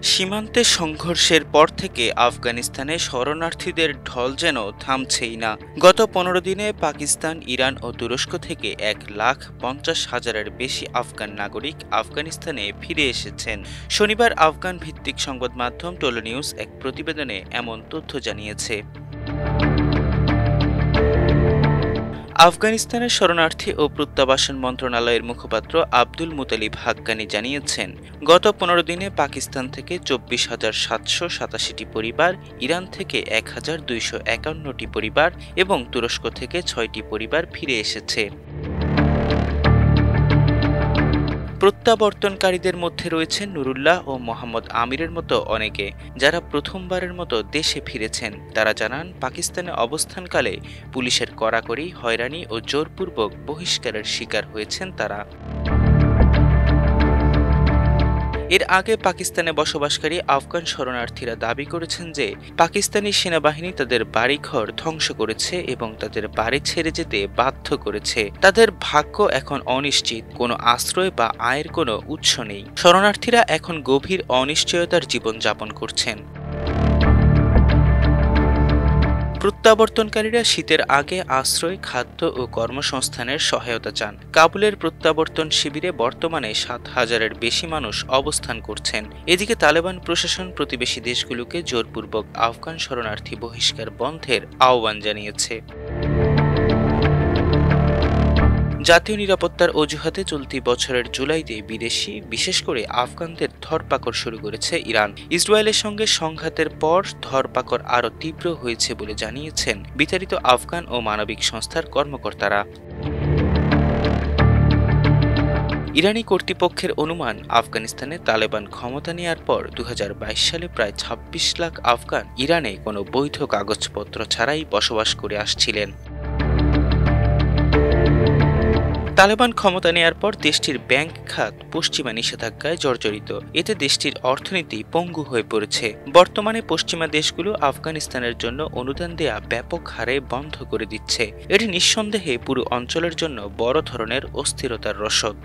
সীমান্তে সংঘর্ষের পর থেকে আফগানিস্তানে শরণার্থীদের ঢল যেন থামছেই না। গত ১৫ দিনে পাকিস্তান, ইরান ও তুরস্ক থেকে ১,৫০,০০০-এর বেশি আফগান নাগরিক আফগানিস্তানে ফিরে এসেছেন। শনিবার আফগান ভিত্তিক সংবাদ মাধ্যম টোলো নিউজ এক প্রতিবেদনে এমন তথ্য জানিয়েছে। আফগানিস্তানের শরণার্থী ও প্রত্যাবাসন মন্ত্রণালয়ের মুখপাত্র আব্দুল মুতালিব হাক্কানি জানিয়েছেন, গত ১৫ দিনে পাকিস্তান থেকে ২৪,৭৮৭টি পরিবার, ইরান থেকে ১,২৫১টি পরিবার এবং তুরস্ক থেকে ৬টি পরিবার ফিরে এসেছে। প্রত্যাবর্তনকারীদের মধ্যে রয়েছেন নুরুল্লাহ ও মোহাম্মদ আমিরের মতো অনেকে, যারা প্রথমবারের মতো দেশে ফিরেছেন। তারা জানান, পাকিস্তানে অবস্থানকালে পুলিশের কড়াকড়ি, হয়রানি ও জোরপূর্বক বহিষ্কারের শিকার হয়েছেন তারা। এর আগে পাকিস্তানে বসবাসকারী আফগান শরণার্থীরা দাবি করেছেন যে পাকিস্তানি সেনাবাহিনী তাদের বাড়িঘর ধ্বংস করেছে এবং তাদের বাড়ি ছেড়ে যেতে বাধ্য করেছে। তাদের ভাগ্য এখন অনিশ্চিত, কোনো আশ্রয় বা আয়ের কোনো উৎস নেই। শরণার্থীরা এখন গভীর অনিশ্চয়তার জীবন যাপন করছেন। প্রত্যাবর্তনকারীরা শীতের আগে আশ্রয়, খাদ্য ও কর্মসংস্থানের সহায়তা চান। কাবুলের প্রত্যাবর্তন শিবিরে বর্তমানে ৭,০০০-এর বেশি মানুষ অবস্থান করছেন। এদিকে তালেবান প্রশাসন প্রতিবেশী দেশগুলোকে জোরপূর্বক আফগান শরণার্থী বহিষ্কার বন্ধের আহ্বান জানিয়েছে। জাতীয় নিরাপত্তার অজুহাতে চলতি বছরের জুলাইতে বিদেশি, বিশেষ করে আফগানদের ধরপাকড় শুরু করেছে ইরান। ইসরায়েলের সঙ্গে সংঘাতের পর ধরপাকড় আরও তীব্র হয়েছে বলে জানিয়েছেন বিতাড়িত আফগান ও মানবিক সংস্থার কর্মকর্তারা। ইরানি কর্তৃপক্ষের অনুমান, আফগানিস্তানে তালেবান ক্ষমতা নেয়ার পর ২০২২ সালে প্রায় ২৬ লাখ আফগান ইরানে কোনো বৈধ কাগজপত্র ছাড়াই বসবাস করে আসছিলেন। তালেবান ক্ষমতা নেয়ার পর দেশটির ব্যাংক খাত পশ্চিমা নিষেধাজ্ঞায় জর্জরিত। এতে দেশটির অর্থনীতি পঙ্গু হয়ে পড়েছে। বর্তমানে পশ্চিমা দেশগুলো আফগানিস্তানের জন্য অনুদান দেয়া ব্যাপক হারে বন্ধ করে দিচ্ছে। এটি নিঃসন্দেহে পুরো অঞ্চলের জন্য বড় ধরনের অস্থিরতার রসদ।